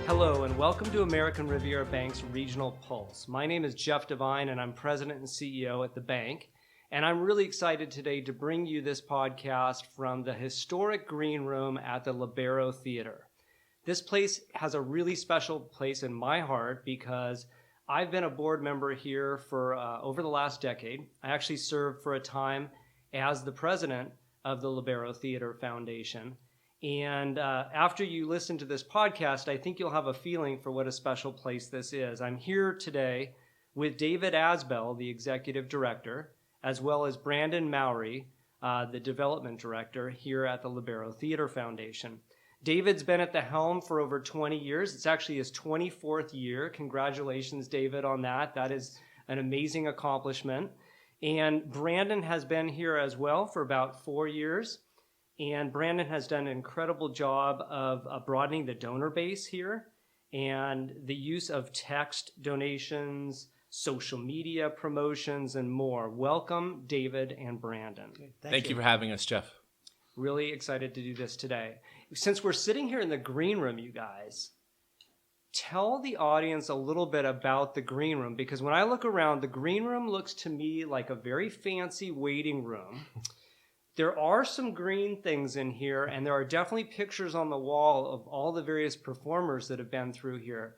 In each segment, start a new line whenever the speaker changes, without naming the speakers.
Hello and welcome to American Riviera Bank's Regional Pulse. My name is Jeff Devine and I'm President and CEO at the bank. And I'm really excited today to bring you this podcast from the historic green room at the Lobero Theatre. This place has a really special place in my heart because I've been a board member here for over the last decade. I actually served for a time as the president of the Lobero Theatre Foundation. And after you listen to this podcast, I think you'll have a feeling for what a special place this is. I'm here today with David Asbell, the executive director, as well as Brandon Mowery, the development director here at the Lobero Theatre Foundation. David's been at the helm for over 20 years. It's actually his 24th year. Congratulations, David, on that. That is an amazing accomplishment. And Brandon has been here as well for about 4 years. And Brandon has done an incredible job of broadening the donor base here and the use of text donations, social media promotions, and more. Welcome, David and Brandon.
Thank you for having us, Jeff.
Really excited to do this today. Since we're sitting here in the green room, you guys, tell the audience a little bit about the green room, because when I look around, the green room looks to me like a very fancy waiting room. There are some green things in here, and there are definitely pictures on the wall of all the various performers that have been through here.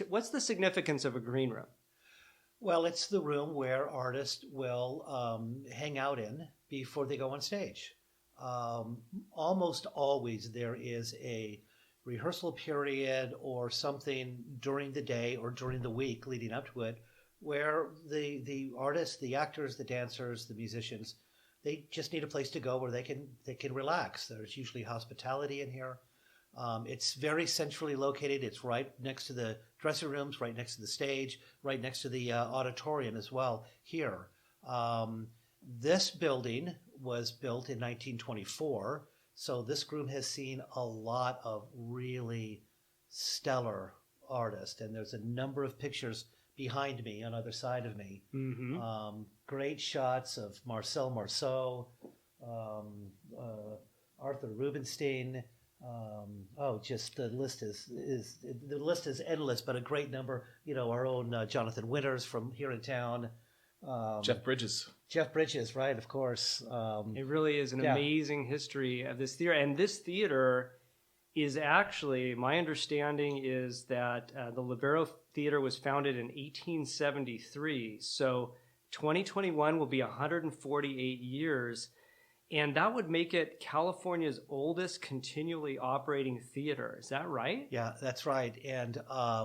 What's the significance of a green room?
Well, it's the room where artists will hang out in before they go on stage. Almost always there is a rehearsal period or something during the day or during the week leading up to it where the artists, the actors, the dancers, the musicians, they just need a place to go where they can relax. There's usually hospitality in here. It's very centrally located. It's right next to the dressing rooms, right next to the stage, right next to the auditorium as well here. This building was built in 1924, so this room has seen a lot of really stellar artists, and there's a number of pictures behind me, on either side of me. Mm-hmm. Great shots of Marcel Marceau, Arthur Rubinstein. Just the list is endless, but a great number. You know, our own Jonathan Winters from here in town.
Jeff Bridges,
right? Of course.
It really is an amazing history of this theater, and this theater is actually, my understanding is that the Lobero Theater was founded in 1873. So 2021 will be 148 years. And that would make it California's oldest continually operating theater. Is that right?
Yeah, that's right. And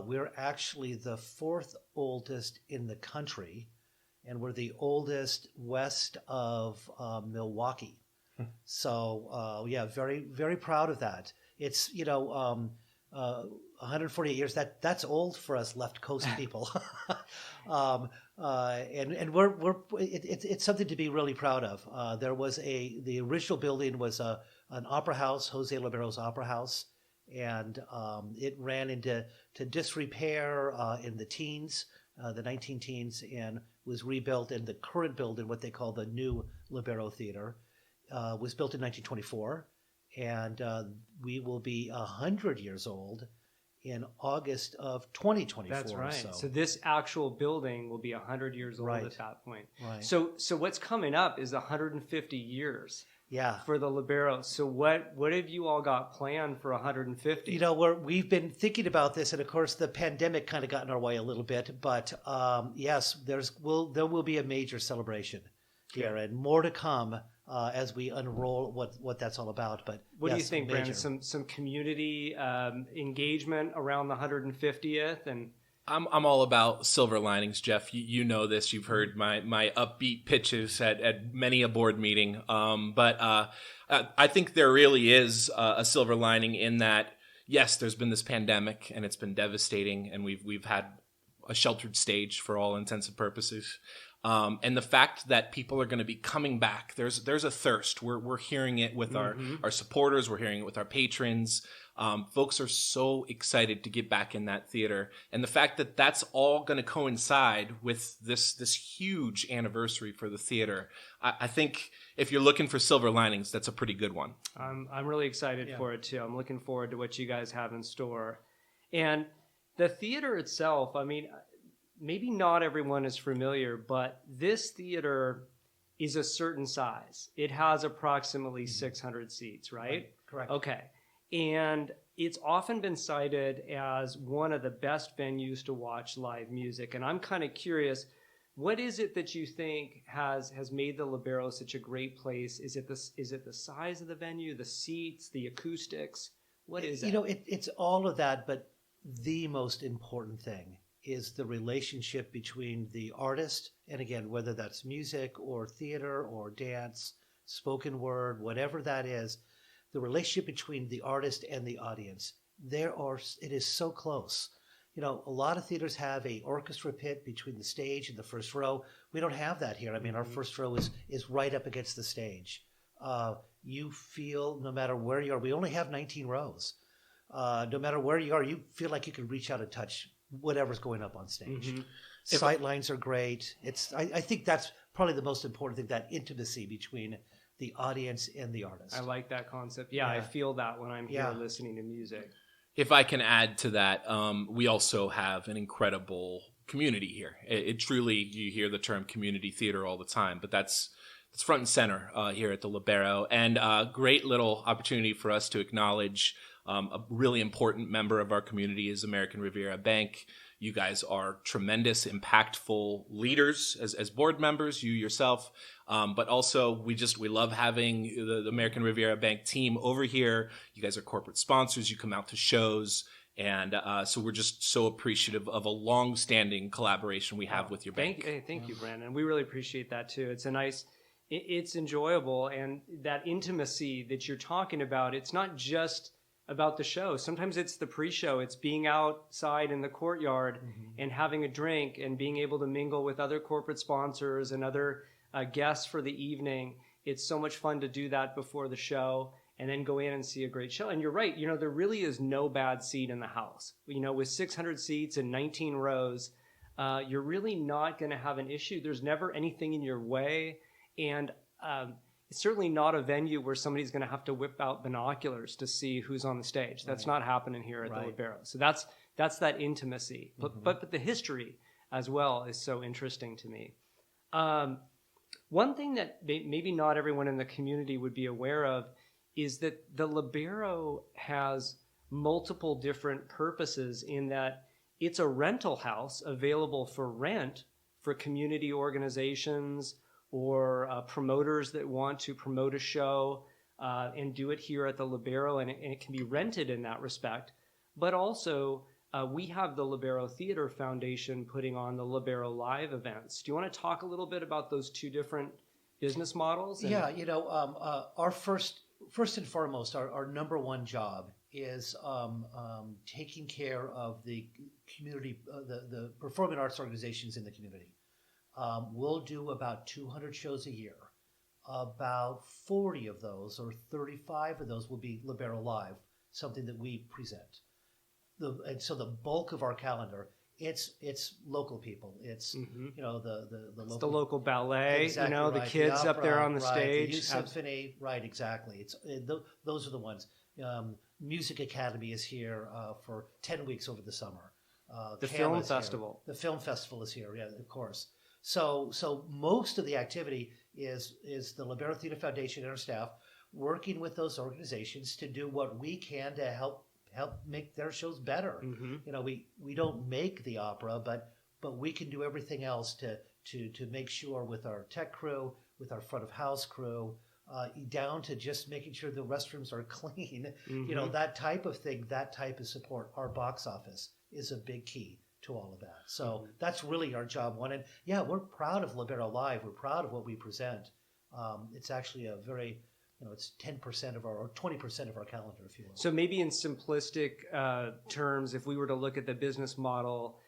we're actually the fourth oldest in the country. And we're the oldest west of Milwaukee. So, very, very proud of that. It's, 148 years, that's old for us left coast people. And it's something to be really proud of. The original building was an opera house, Jose Lobero's Opera House, and it ran into disrepair in the teens, the 19-teens, and was rebuilt. And the current building, what they call the new Lobero Theater, was built in 1924, and we will be 100 years old in August of 2024.
That's right. So this actual building will be 100 years old at that point.
Right.
So what's coming up is 150 years.
Yeah.
For the Lobero. So what have you all got planned for 150?
We've been thinking about this, and of course the pandemic kind of got in our way a little bit. But yes, there will be a major celebration here, and more to come as we unroll what that's all about. But
what do you think, Brandon? Some community engagement around the 150th, and
I'm all about silver linings, Jeff. You know this. You've heard my upbeat pitches at many a board meeting. But I think there really is a silver lining in that. Yes, there's been this pandemic and it's been devastating, and we've had a sheltered stage for all intents and purposes. And the fact that people are going to be coming back, there's a thirst. We're hearing it with our supporters. We're hearing it with our patrons. Folks are so excited to get back in that theater. And the fact that that's all going to coincide with this huge anniversary for the theater, I think if you're looking for silver linings, that's a pretty good one.
I'm really excited for it too. I'm looking forward to what you guys have in store. And the theater itself, I mean, maybe not everyone is familiar, but this theater is a certain size. It has approximately 600 seats, right?
Correct.
Okay. And it's often been cited as one of the best venues to watch live music. And I'm kind of curious, what is it that you think has made the Lobero such a great place? Is it the size of the venue, the seats, the acoustics? What is it?
You know, it's all of that, but the most important thing is the relationship between the artist, and again, whether that's music or theater or dance, spoken word, whatever that is, the relationship between the artist and the audience. It is so close. You know, a lot of theaters have a orchestra pit between the stage and the first row. We don't have that here. I mean, our first row is right up against the stage. You feel, no matter where you are, we only have 19 rows. No matter where you are, you feel like you can reach out and touch whatever's going up on stage. Sight lines are great. I think that's probably the most important thing, that intimacy between the audience and the artist.
I like that concept. Yeah, I feel that when I'm here listening to music.
If I can add to that, we also have an incredible community here. It truly, you hear the term community theater all the time, but that's front and center here at the Lobero, and a great little opportunity for us to acknowledge a really important member of our community is American Riviera Bank. You guys are tremendous, impactful leaders as board members, you yourself. But also, we love having the American Riviera Bank team over here. You guys are corporate sponsors. You come out to shows. And so we're just so appreciative of a long-standing collaboration we have with your bank.
Thank you, Brandon. We really appreciate that, too. It's enjoyable. And that intimacy that you're talking about, it's not just about the show. Sometimes it's the pre-show. It's being outside in the courtyard and having a drink and being able to mingle with other corporate sponsors and other guests for the evening. It's so much fun to do that before the show and then go in and see a great show. And you're right, you know, there really is no bad seat in the house. You know, with 600 seats and 19 rows, you're really not going to have an issue. There's never anything in your way. And it's certainly not a venue where somebody's going to have to whip out binoculars to see who's on the stage. That's not happening here at the Lobero. So that's that intimacy. But the history as well is so interesting to me. One thing that maybe not everyone in the community would be aware of is that the Lobero has multiple different purposes, in that it's a rental house available for rent for community organizations or promoters that want to promote a show and do it here at the Lobero, and it can be rented in that respect. But also, we have the Lobero Theatre Foundation putting on the Lobero Live events. Do you want to talk a little bit about those two different business models?
Yeah, you know, our first and foremost, our number one job is taking care of the community, the performing arts organizations in the community. We'll do about 200 shows a year. About 40 of those, or 35 of those, will be Lobero Live, something that we present. And so the bulk of our calendar, it's local people. It's you know the local
ballet,
exactly,
you know,
right.
the kids
the
up there on the
right,
stage.
The youth symphony, right? Exactly. Those are the ones. Music Academy is here for 10 weeks over the summer.
The film festival.
The film festival is here. Yeah, of course. So most of the activity is the Lobero Theatre Foundation and our staff working with those organizations to do what we can to help make their shows better. You know, we don't make the opera, but we can do everything else to make sure, with our tech crew, with our front of house crew, down to just making sure the restrooms are clean. You know, that type of thing, that type of support. Our box office is a big key to all of that. So that's really our job one. And yeah, we're proud of Lobero Live. We're proud of what we present. It's actually a very, you know, it's 10% of or 20% of our calendar, if you will.
So maybe in simplistic terms, if we were to look at the business model,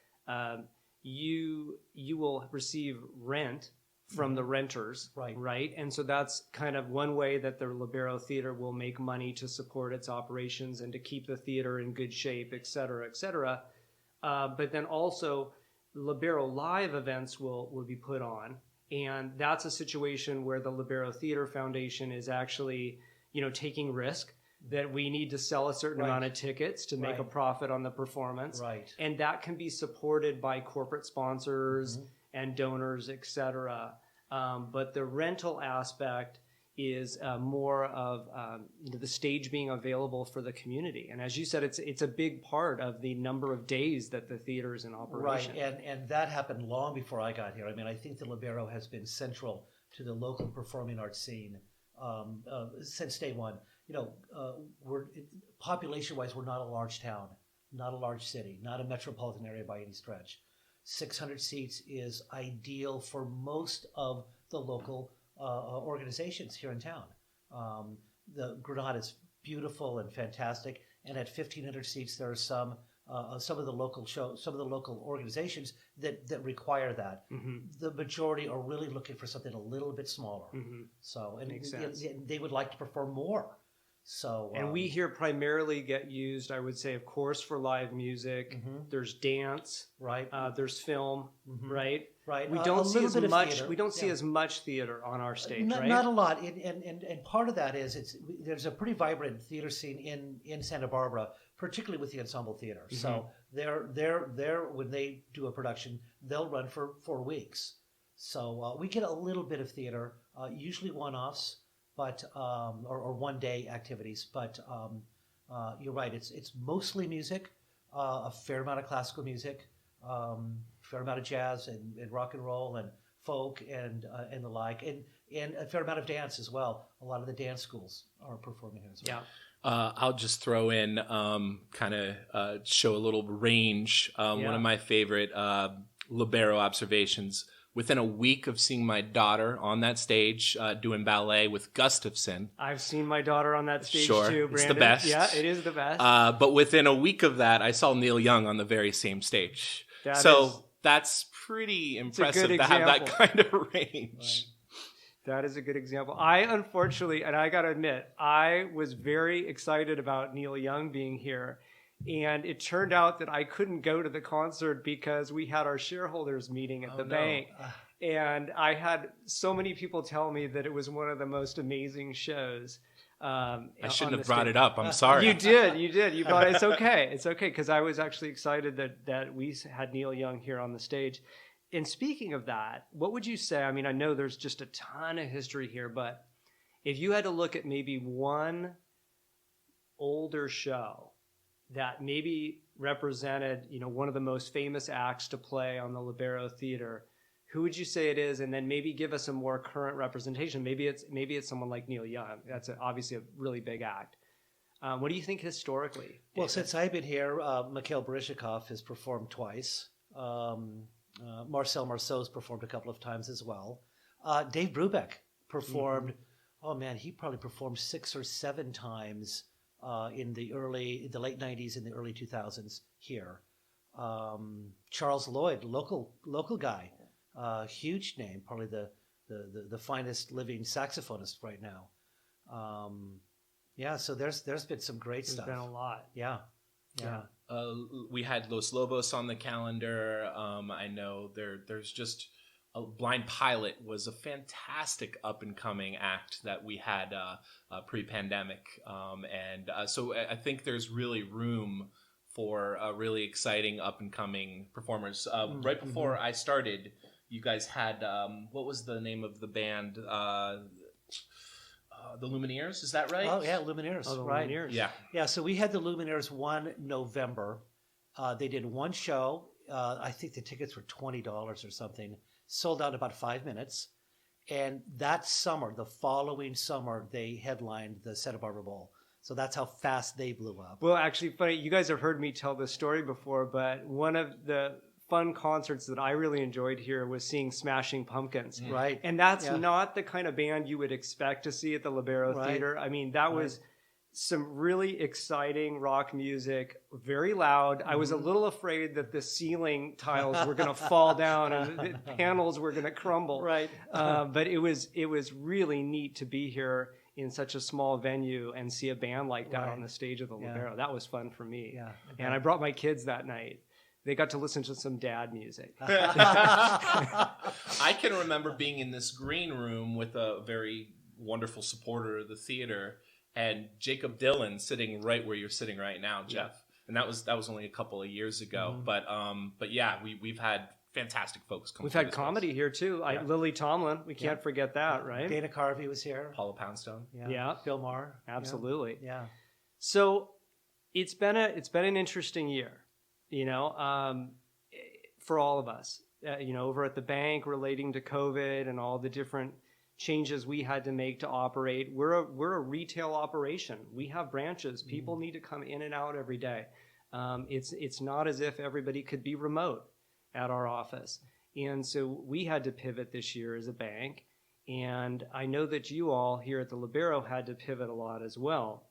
you will receive rent from the renters, right? And so that's kind of one way that the Lobero Theater will make money to support its operations and to keep the theater in good shape, et cetera, et cetera. But then also, Lobero Live events will be put on, and that's a situation where the Lobero Theatre Foundation is actually, you know, taking risk. that we need to sell a certain amount of tickets to make a profit on the performance.
Right.
And that can be supported by corporate sponsors and donors, etc. But the rental aspect is more of the stage being available for the community. And as you said, it's a big part of the number of days that the theater is in operation.
Right, and that happened long before I got here. I mean, I think the Lobero has been central to the local performing arts scene since day one. You know, population-wise, we're not a large town, not a large city, not a metropolitan area by any stretch. 600 seats is ideal for most of the local organizations here in town. The Granada is beautiful and fantastic, and at 1,500 seats, there are some of the local organizations that require that. The majority are really looking for something a little bit smaller. So, and
Makes sense.
they would like to perform more. So,
and we here primarily get used, I would say, of course, for live music. There's dance,
right?
There's film, right?
Right.
We don't see as much.
Theater.
We don't see as much theater on our stage, right?
Not a lot. And part of that is there's a pretty vibrant theater scene in Santa Barbara, particularly with the ensemble theater. So they're when they do a production, they'll run for 4 weeks. So we get a little bit of theater, usually one-offs, but or one-day activities. But you're right. It's mostly music, a fair amount of classical music, fair amount of jazz and rock and roll and folk and the like, and a fair amount of dance as well. A lot of the dance schools are performing here as well.
Yeah.
I'll just throw in kind of show a little range. One of my favorite Lobero observations. Within a week of seeing my daughter on that stage doing ballet with Gustafson.
I've seen my daughter on that stage
sure,
too, Brandon.
It's the best.
Yeah, it is the best.
But within a week of that, I saw Neil Young on the very same stage. That's pretty impressive to have that kind of range.
Right. That is a good example. I unfortunately, and I got to admit, I was very excited about Neil Young being here. And it turned out that I couldn't go to the concert because we had our shareholders meeting at the bank. And I had so many people tell me that it was one of the most amazing shows.
I shouldn't have brought it up. I'm sorry.
You did. You brought it. It's okay. It's okay, because I was actually excited that we had Neil Young here on the stage. And speaking of that, what would you say? I mean, I know there's just a ton of history here, but if you had to look at maybe one older show that maybe represented, one of the most famous acts to play on the Lobero Theater, who would you say it is? And then maybe give us a more current representation. Maybe it's someone like Neil Young. That's obviously a really big act. What do you think historically?
Well, since I've been here, Mikhail Baryshnikov has performed twice. Marcel Marceau's performed a couple of times as well. Dave Brubeck performed. Oh man, he probably performed 6 or 7 times. In the late 90s and the early 2000s here. Charles Lloyd, local guy, huge name, probably the finest living saxophonist right now. So there's been some great stuff.
There's been a lot.
Yeah.
We had Los Lobos on the calendar. I know there's just Blind Pilot was a fantastic up-and-coming act that we had pre-pandemic. So I think there's really room for really exciting up-and-coming performers. Right before I started, you guys had, what was the name of the band? The Lumineers, is that right?
Oh, yeah, Lumineers.
Oh, the
right.
Lumineers.
Yeah, so we had the Lumineers one November. They did one show. I think the tickets were $20 or something. Sold out in about 5 minutes. And that summer, the following summer, they headlined the Santa Barbara Bowl. So that's how fast they blew up.
Well, actually, funny, you guys have heard me tell this story before, but one of the fun concerts that I really enjoyed here was seeing Smashing Pumpkins.
Right.
And that's not the kind of band you would expect to see at the Lobero Theater. I mean, that was some really exciting rock music, very loud. I was a little afraid that the ceiling tiles were going to fall down and the panels were going to crumble.
Right.
But it was really neat to be here in such a small venue and see a band like that on the stage of the Lobero. That was fun for me.
Yeah.
And I brought my kids that night. They got to listen to some dad music.
I can remember being in this green room with a very wonderful supporter of the theater. and Jacob Dillon sitting right where you're sitting right now, Jeff. Yeah. And that was only a couple of years ago. Mm-hmm. But yeah, we've had fantastic folks come.
We've had comedy here too. Yeah. Lily Tomlin, we can't forget that, right?
Dana Carvey was here.
Paula Poundstone.
Yeah.
Bill Maher.
Absolutely.
Yeah.
So it's been an interesting year, for all of us. Over at the bank, relating to COVID and all the different changes we had to make to operate. We're a retail operation. We have branches. People need to come in and out every day. It's not as if everybody could be remote at our office. And so we had to pivot this year as a bank. And I know that you all here at the Lobero had to pivot a lot as well.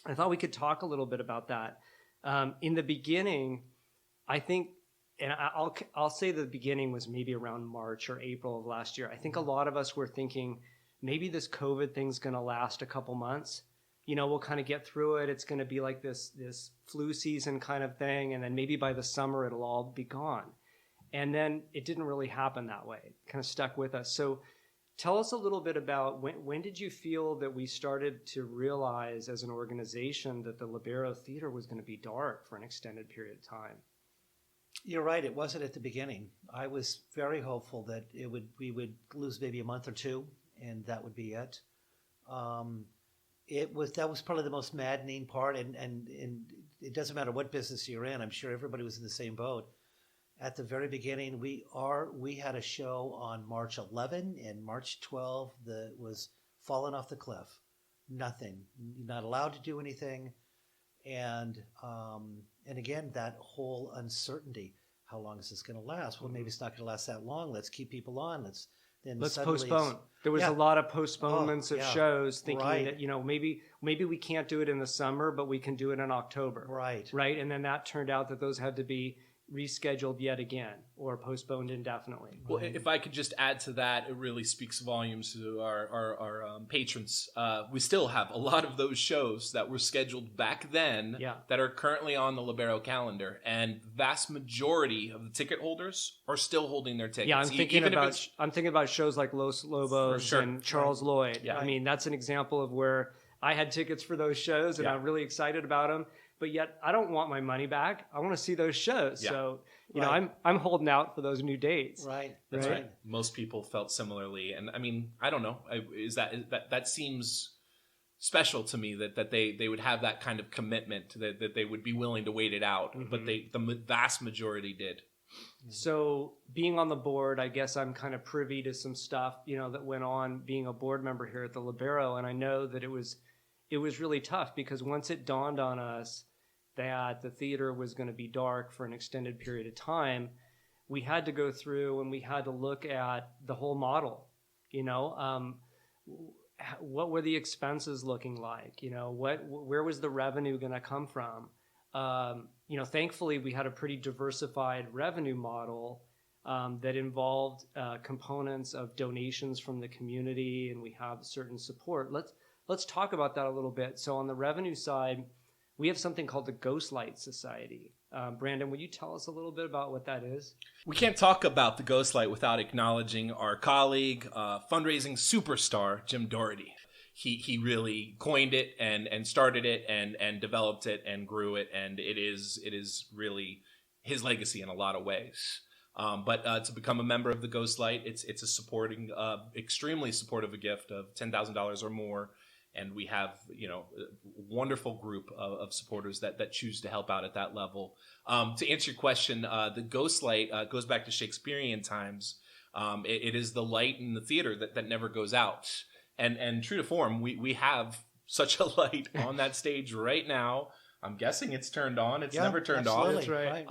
I thought we could talk a little bit about that. In the beginning, I think, and I'll say the beginning was maybe around March or April of last year. I think a lot of us were thinking maybe this COVID thing's going to last a couple months. We'll kind of get through it. It's going to be like this flu season kind of thing. And then maybe by the summer, it'll all be gone. And then it didn't really happen that way. It kind of stuck with us. So tell us a little bit about when did you feel that we started to realize as an organization that the Lobero Theater was going to be dark for an extended period of time?
You're right. It wasn't at the beginning. I was very hopeful that we would lose maybe a month or two, and that would be it. That was probably the most maddening part, and it doesn't matter what business you're in. I'm sure everybody was in the same boat. At the very beginning, we had a show on March 11 and March 12 that was falling off the cliff. Nothing. You're not allowed to do anything. And again, that whole uncertainty. How long is this going to last? Well, maybe it's not going to last that long. Let's keep people on. Let's
postpone. There was a lot of postponements of shows, thinking that maybe we can't do it in the summer, but we can do it in October. Right. And then that turned out that those had to be rescheduled yet again or postponed indefinitely.
Well, if I could just add to that, it really speaks volumes to our patrons. We still have a lot of those shows that were scheduled back then that are currently on the Libero calendar, and vast majority of the ticket holders are still holding their tickets.
Yeah, I'm thinking about shows like Los Lobos and Charles Lloyd. Yeah, I mean, that's an example of where I had tickets for those shows and I'm really excited about them. But yet, I don't want my money back. I want to see those shows. Yeah. So, I'm holding out for those new dates.
Right.
That's right. Most people felt similarly, and I mean, I don't know. That seems special to me that they would have that kind of commitment that they would be willing to wait it out. Mm-hmm. But the vast majority did.
So, being on the board, I guess I'm kind of privy to some stuff that went on being a board member here at the Lobero, and I know that it was really tough because once it dawned on us that the theater was going to be dark for an extended period of time, we had to go through and we had to look at the whole model. What were the expenses looking like? Where was the revenue going to come from? Thankfully, we had a pretty diversified revenue model that involved components of donations from the community, and we have certain support. Let's talk about that a little bit. So on the revenue side, we have something called the Ghostlight Society. Brandon, would you tell us a little bit about what that is?
We can't talk about the Ghostlight without acknowledging our colleague, fundraising superstar, Jim Doherty. He really coined it and started it and developed it and grew it, and it is really his legacy in a lot of ways. But to become a member of the Ghostlight, it's a extremely supportive gift of $10,000 or more. And we have, a wonderful group of supporters that choose to help out at that level. To answer your question, the Ghostlight goes back to Shakespearean times. It is the light in the theater that never goes out. And true to form, we have such a light on that stage right now. I'm guessing it's turned on. It's never turned off.
That's right.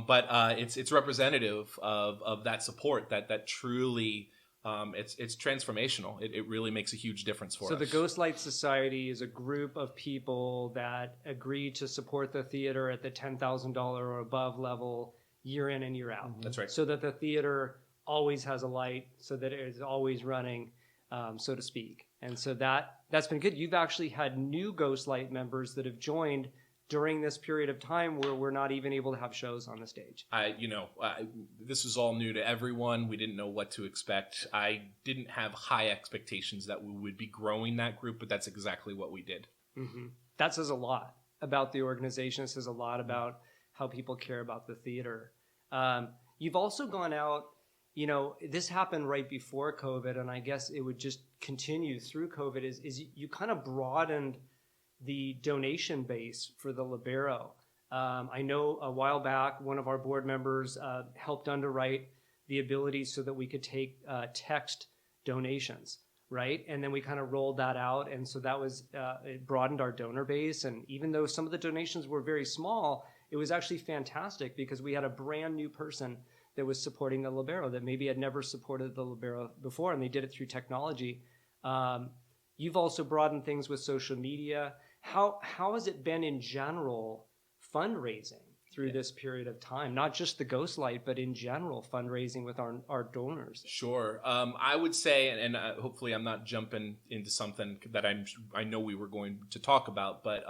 But it's representative of that support that truly. It's transformational. It really makes a huge difference for us.
So the Ghostlight Society is a group of people that agree to support the theater at the $10,000 or above level year in and year out.
Mm-hmm. That's right.
So that the theater always has a light, so that it is always running, so to speak. And so that's been good. You've actually had new Ghostlight members that have joined during this period of time where we're not even able to have shows on the stage?
This was all new to everyone. We didn't know what to expect. I didn't have high expectations that we would be growing that group, but that's exactly what we did.
Mm-hmm. That says a lot about the organization. It says a lot about how people care about the theater. You've also gone out, this happened right before COVID, and I guess it would just continue through COVID, is you kind of broadened the donation base for the Lobero. I know a while back, one of our board members helped underwrite the ability so that we could take text donations, right? And then we kind of rolled that out. And so that was, it broadened our donor base. And even though some of the donations were very small, it was actually fantastic because we had a brand new person that was supporting the Lobero that maybe had never supported the Lobero before, and they did it through technology. You've also broadened things with social media. How has it been in general fundraising through this period of time? Not just the Ghostlight, but in general fundraising with our donors.
Sure. I would say, and hopefully I'm not jumping into something that I know we were going to talk about, but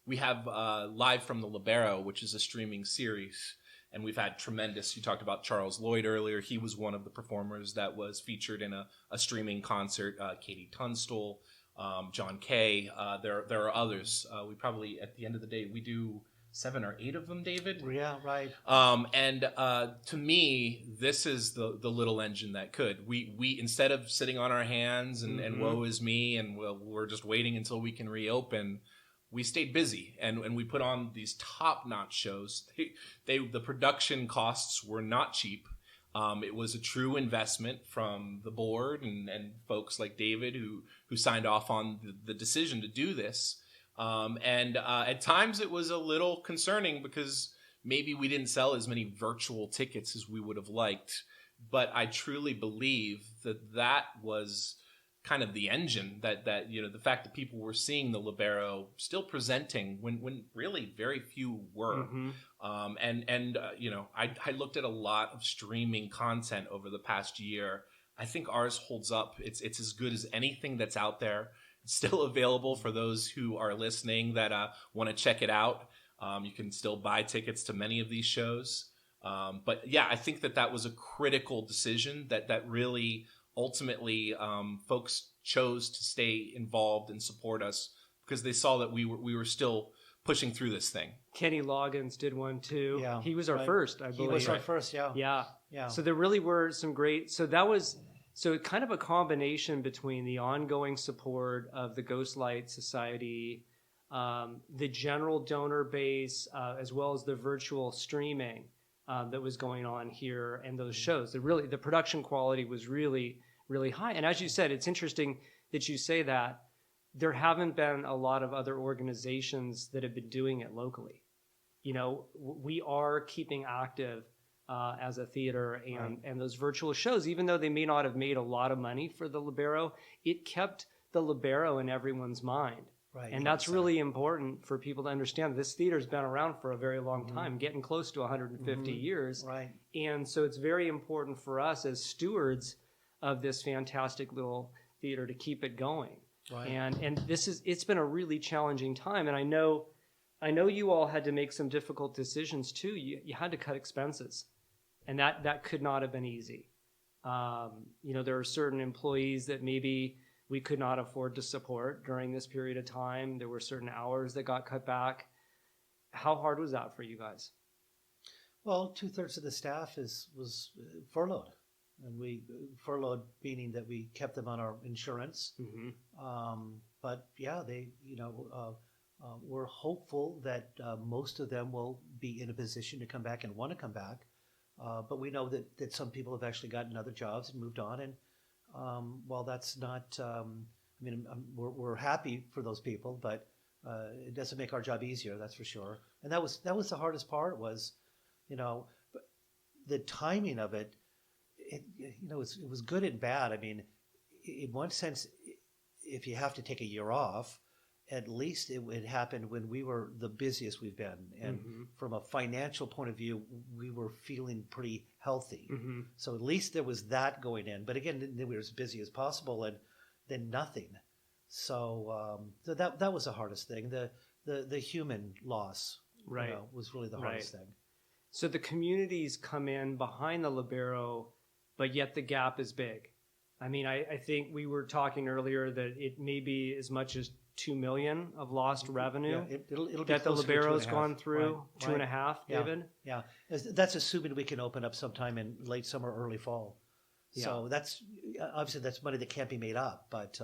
we have Live from the Lobero, which is a streaming series. And we've had tremendous, you talked about Charles Lloyd earlier. He was one of the performers that was featured in a streaming concert. Katie Tunstall, John Kay. There are others. We probably, at the end of the day, we do 7 or 8 of them, David.
Yeah, right.
And to me, this is the little engine that could. We instead of sitting on our hands and woe is me, and we're just waiting until we can reopen, we stayed busy and we put on these top-notch shows. The production costs were not cheap. It was a true investment from the board and folks like David who signed off on the decision to do this. And at times it was a little concerning because maybe we didn't sell as many virtual tickets as we would have liked. But I truly believe that was kind of the engine that the fact that people were seeing the Lobero still presenting when really very few were. I looked at a lot of streaming content over the past year. I think ours holds up. It's as good as anything that's out there. It's still available for those who are listening that want to check it out. You can still buy tickets to many of these shows. But yeah, I think that was a critical decision that really ultimately folks chose to stay involved and support us because they saw that we were still pushing through this thing.
Kenny Loggins did one too.
Yeah,
he was our first, I believe.
He was our first, yeah.
Yeah. So there really were some great, so kind of a combination between the ongoing support of the Ghostlight Society, the general donor base, as well as the virtual streaming that was going on here and those shows. The production quality was really, really high. And as you said, it's interesting that you say that. There haven't been a lot of other organizations that have been doing it locally. We are keeping active as a theater, and those virtual shows, even though they may not have made a lot of money for the Lobero, it kept the Lobero in everyone's mind.
Right.
And that's really important for people to understand. This theater's been around for a very long time, getting close to 150 years.
Right.
And so it's very important for us as stewards of this fantastic little theater to keep it going.
Right.
And it's been a really challenging time. And I know you all had to make some difficult decisions too. You had to cut expenses, and that could not have been easy. There are certain employees that maybe we could not afford to support during this period of time. There were certain hours that got cut back. How hard was that for you guys?
Well, 2/3 of the staff was furloughed. And we furloughed, meaning that we kept them on our insurance. But yeah, we're hopeful that most of them will be in a position to come back and want to come back. But we know that some people have actually gotten other jobs and moved on. And while that's not, we're happy for those people, but it doesn't make our job easier, that's for sure. And that was the hardest part was, the timing of it. It was good and bad. I mean, in one sense, if you have to take a year off, at least it would happen when we were the busiest we've been. And from a financial point of view, we were feeling pretty healthy. So at least there was that going in. But again, we were as busy as possible and then nothing. So that was the hardest thing. The the human loss,
Right.
was really the hardest thing.
So the communities come in behind the Lobero, but yet the gap is big. I mean, I think we were talking earlier that it may be as much as 2 million of lost revenue
It'll be
that the
closer to
Libero's
2.5.
gone through.
Right,
Two and a half,
Yeah.
David?
Yeah, that's assuming we can open up sometime in late summer, early fall. So that's obviously that's money that can't be made up. But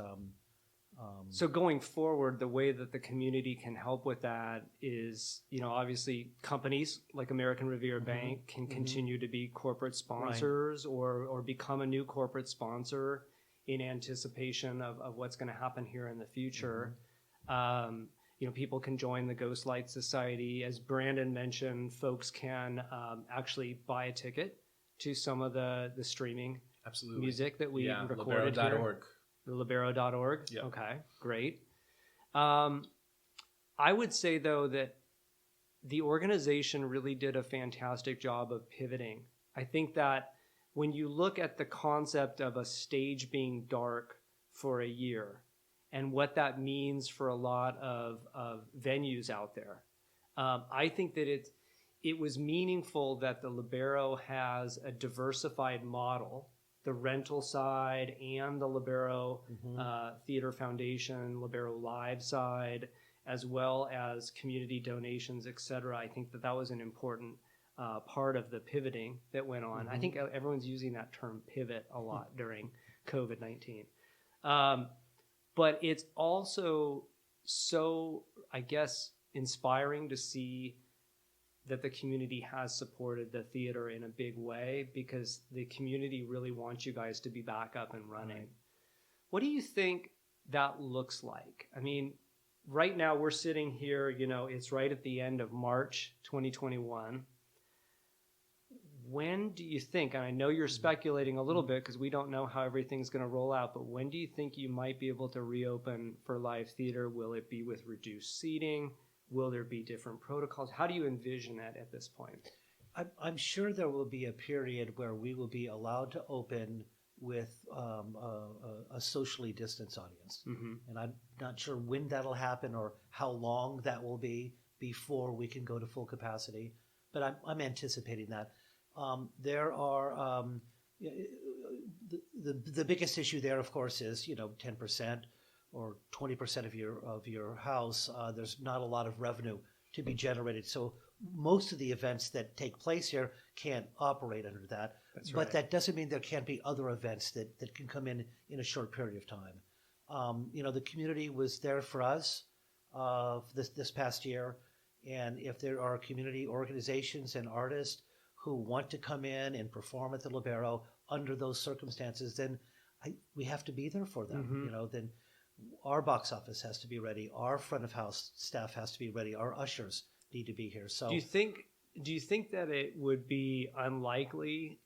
so going forward, the way that the community can help with that is, obviously companies like American Riviera Bank can continue to be corporate sponsors or become a new corporate sponsor in anticipation of what's going to happen here in the future. People can join the Ghost Light Society. As Brandon mentioned, folks can actually buy a ticket to some of the streaming music that we recorded here.
Libero.org.
Libero.org?
Yep.
Okay, great. I would say, though, that the organization really did a fantastic job of pivoting. I think that when you look at the concept of a stage being dark for a year and what that means for a lot of venues out there, I think that it was meaningful that the Lobero has a diversified model, the rental side and the Lobero Theatre Foundation, Lobero Live side, as well as community donations, et cetera. I think that was an important part of the pivoting that went on. I think everyone's using that term pivot a lot during COVID-19. But it's also so, I guess, inspiring to see that the community has supported the theater in a big way, because the community really wants you guys to be back up and running. Right. What do you think that looks like? I mean, right now we're sitting here, it's right at the end of March 2021. When do you think, and I know you're speculating a little bit because we don't know how everything's going to roll out, but when do you think you might be able to reopen for live theater? Will it be with reduced seating? Will there be different protocols? How do you envision that at this point?
I'm sure there will be a period where we will be allowed to open with a socially distanced audience. And I'm not sure when that'll happen or how long that will be before we can go to full capacity, but I'm anticipating that. There are the biggest issue there, of course, is 10% or 20% of your house. There's not a lot of revenue to be generated, so most of the events that take place here can't operate under that.
That's
but
right.
that doesn't mean there can't be other events that can come in a short period of time. The community was there for us this past year, and if there are community organizations and artists who want to come in and perform at the Lobero under those circumstances, then we have to be there for them. Then our box office has to be ready. Our front of house staff has to be ready. Our ushers need to be here. So,
do you think that it would be unlikely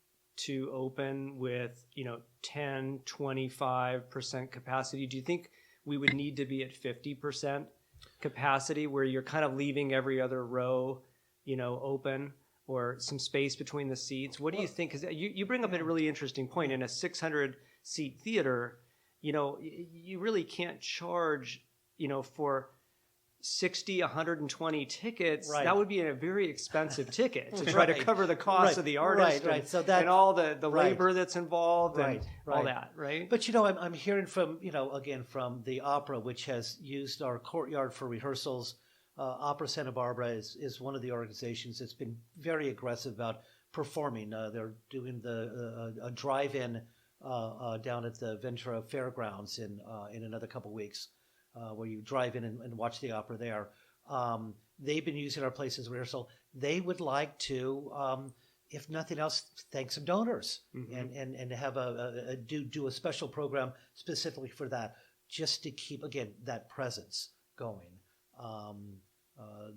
to open with 10, 25% capacity? Do you think we would need to be at 50% capacity, where you're kind of leaving every other row, open, or some space between the seats? What do you think? Because you bring up a really interesting point. In a 600-seat theater, you really can't charge, for 60, 120 tickets.
Right.
That would be a very expensive ticket to try to cover the cost of the artist
right. So
and all the labor that's involved and all
right.
that, right?
But I'm hearing from again from the opera, which has used our courtyard for rehearsals. Opera Santa Barbara is one of the organizations that's been very aggressive about performing. They're doing a drive-in down at the Ventura Fairgrounds in another couple weeks, where you drive in and watch the opera there. They've been using our place as rehearsal. They would like to, if nothing else, thank some donors and have do a special program specifically for that, just to keep, again, that presence going.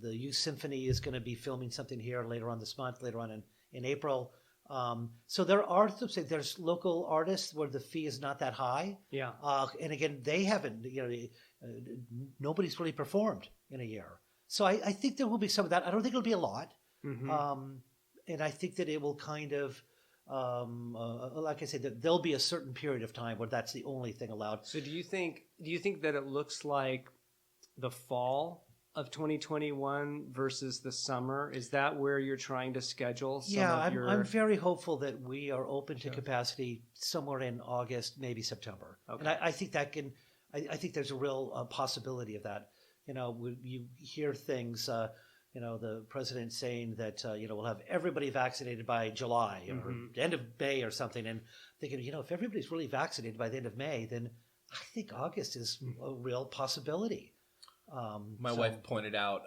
The Youth Symphony is going to be filming something here later on this month, later on in April. So there are there's local artists where the fee is not that high.
Yeah.
And again, they haven't, nobody's really performed in a year. So I think there will be some of that. I don't think it'll be a lot. And I think that it will kind of, like I said, that there'll be a certain period of time where that's the only thing allowed.
So do you think that it looks like the fall of 2021 versus the summer? Is that where you're trying to schedule some
Yeah,
of your...
I'm very hopeful that we are open to capacity somewhere in August, maybe September.
Okay.
And I think that can, I think there's a real possibility of that. You know, you hear things, you know, the president saying that, you know, we'll have everybody vaccinated by July or end of May or something. And thinking, you know, if everybody's really vaccinated by the end of May, then I think August is a real possibility.
My wife pointed out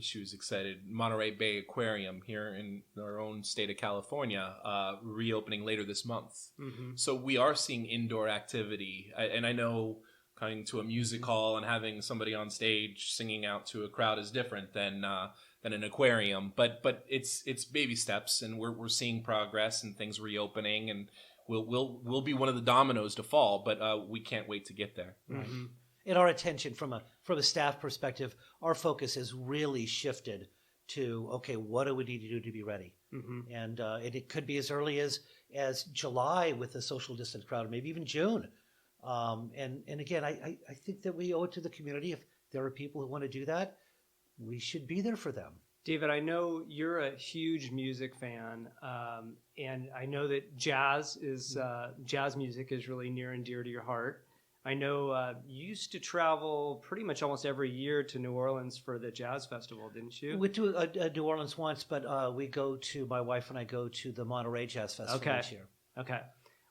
she was excited. Monterey Bay Aquarium here in our own state of California reopening later this month. So we are seeing indoor activity. And I know coming to a music hall and having somebody on stage singing out to a crowd is different than an aquarium. But it's baby steps, and we're seeing progress and things reopening, and we'll be one of the dominoes to fall. But we can't wait to get there.
Right. And our attention from a staff perspective, our focus has really shifted to, okay, what do we need to do to be ready? And it could be as early as July with a social distance crowd, maybe even June. And again, I think that we owe it to the community. If there are people who want to do that, we should be there for them.
David, I know you're a huge music fan, and I know that jazz music is really near and dear to your heart. I know you used to travel pretty much almost every year to New Orleans for the jazz festival, didn't you?
We went to New Orleans once, but my wife and I go to the Monterey Jazz Festival each year.
Okay.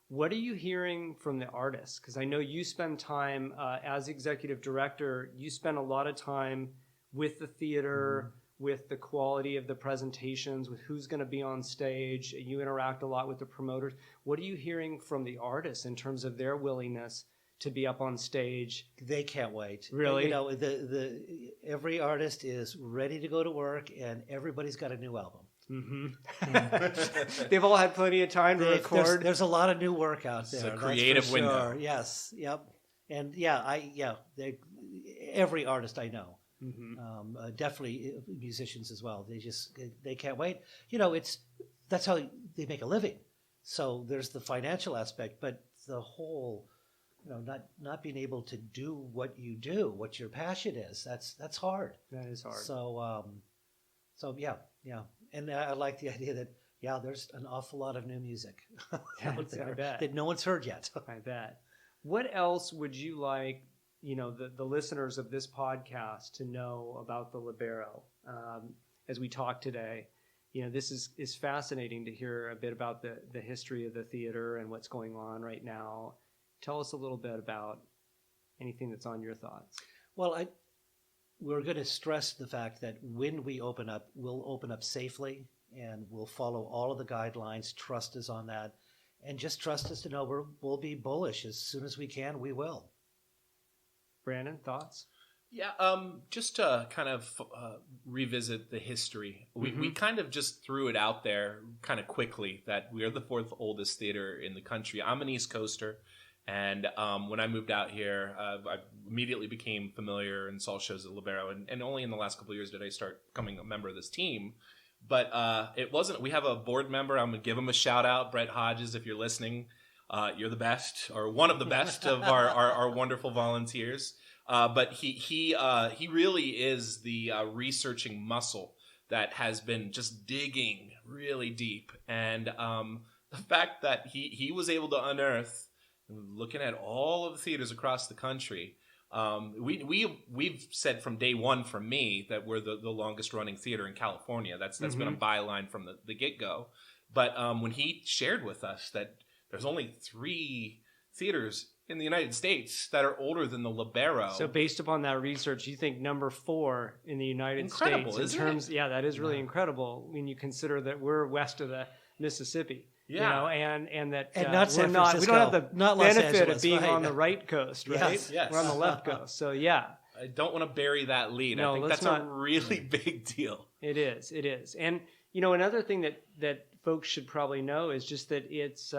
What are you hearing from the artists? Because I know you spend time as executive director, you spend a lot of time with the theater, with the quality of the presentations, with who's going to be on stage. You interact a lot with the promoters. What are you hearing from the artists in terms of their willingness to be up on stage?
They can't wait.
Really?
You know, every artist is ready to go to work, and everybody's got a new album.
They've all had plenty of time to record.
There's a lot of new work out there.
It's a creative window.
Yes. Yep. And every artist I know, definitely musicians as well. They can't wait. You know, that's how they make a living. So there's the financial aspect, but the whole, you know, not being able to do what you do, what your passion is, that's hard.
That is hard.
So yeah. And I like the idea that, there's an awful lot of new music out there that no one's heard yet.
I bet. What else would you like, you know, the listeners of this podcast to know about the Lobero as we talk today? You know, this is fascinating to hear a bit about the history of the theater and what's going on right now. Tell us a little bit about anything that's on your thoughts.
Well, we're going to stress the fact that when we open up, we'll open up safely and we'll follow all of the guidelines. Trust us on that. And just trust us to know we'll be bullish. As soon as we can, we will.
Brandon, thoughts?
Yeah, just to kind of revisit the history. We kind of just threw it out there kind of quickly that we are the fourth oldest theater in the country. I'm an East Coaster. And when I moved out here, I immediately became familiar and saw shows at Lobero. And only in the last couple of years did I start becoming a member of this team. But it wasn't. We have a board member. I'm going to give him a shout out. Brett Hodges, if you're listening, you're the best, or one of the best of our wonderful volunteers. But he really is the researching muscle that has been just digging really deep. And the fact that he was able to unearth, looking at all of the theaters across the country, we've said from day one from me that we're the longest running theater in California. That's been a byline from the get-go. But when he shared with us that there's only 3 theaters in the United States that are older than the Lobero.
So based upon that research, you think number 4 in the United States in terms, that is really incredible when you consider that we're west of the Mississippi.
Yeah,
you know, and that
not San Francisco,
we don't have the benefit of being
right.
on the right coast, right?
Yes.
We're on the left coast. So
I don't want to bury that lead.
No,
I think that's a really big deal.
It is. And you know, another thing that folks should probably know is just that it's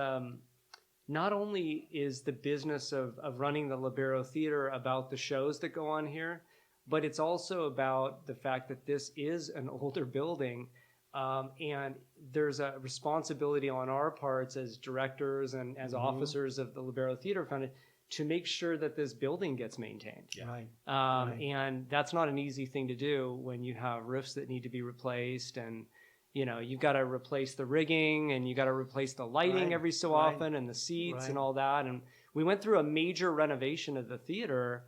not only is the business of running the Lobero Theater about the shows that go on here, but it's also about the fact that this is an older building. And there's a responsibility on our parts as directors and as officers of the Lobero Theatre Foundation to make sure that this building gets maintained.
Yeah.
Right.
And that's not an easy thing to do when you have roofs that need to be replaced, and you've got to replace the rigging, and you got to replace the lighting every so often, and the seats and all that. And we went through a major renovation of the theater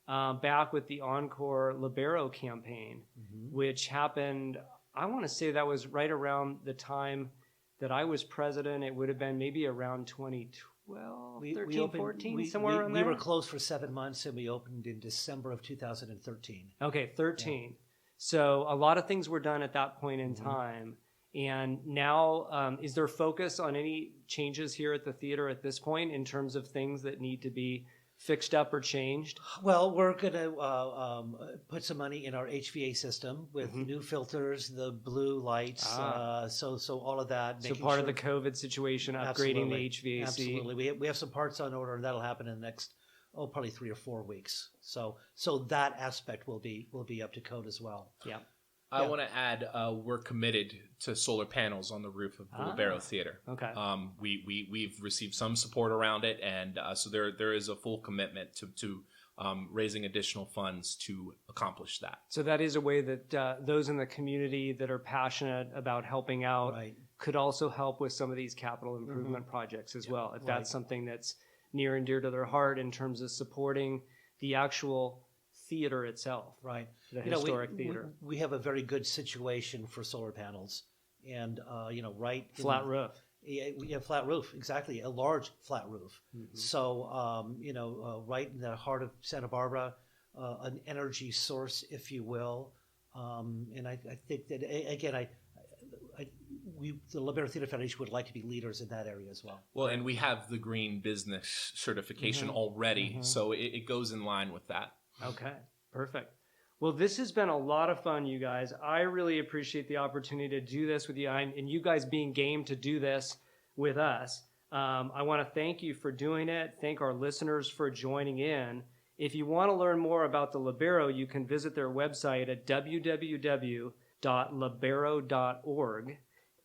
back with the Encore Lobero campaign, which happened, I want to say that was right around the time that I was president. It would have been maybe around 2012, 13, 14, somewhere around there.
We were closed for 7 months, and we opened in December of 2013.
Okay, 13. Yeah. So a lot of things were done at that point in time. And now, is there focus on any changes here at the theater at this point in terms of things that need to be fixed up or changed?
Well, we're going to put some money in our HVA system with new filters, the blue lights, so all of that.
So part of the COVID situation, upgrading the HVAC.
Absolutely. We have some parts on order, and that'll happen in the next, probably 3 or 4 weeks. So that aspect will be up to code as well.
Yeah.
I want to add, we're committed to solar panels on the roof of the Lobero Theater.
Okay.
We've received some support around it, and so there is a full commitment to raising additional funds to accomplish that.
So that is a way that those in the community that are passionate about helping out could also help with some of these capital improvement projects as well. If that's something that's near and dear to their heart in terms of supporting the actual theater itself,
right?
The historic theater.
We have a very good situation for solar panels, and
flat roof.
Yeah, we have flat roof, exactly, a large flat roof. So right in the heart of Santa Barbara, an energy source, if you will, and I think that again, the Lobero Theatre Foundation would like to be leaders in that area as well.
Well, and we have the green business certification already, so it goes in line with that.
Okay, perfect. Well, this has been a lot of fun, you guys. I really appreciate the opportunity to do this with you, and you guys being game to do this with us. I want to thank you for doing it. Thank our listeners for joining in. If you want to learn more about the Lobero, you can visit their website at www.lobero.org.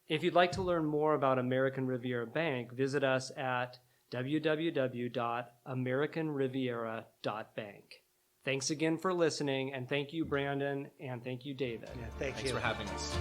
If you'd like to learn more about American Riviera Bank, visit us at www.americanriviera.bank. Thanks again for listening, and thank you, Brandon, and thank you, David.
Yeah,
Thanks for having us.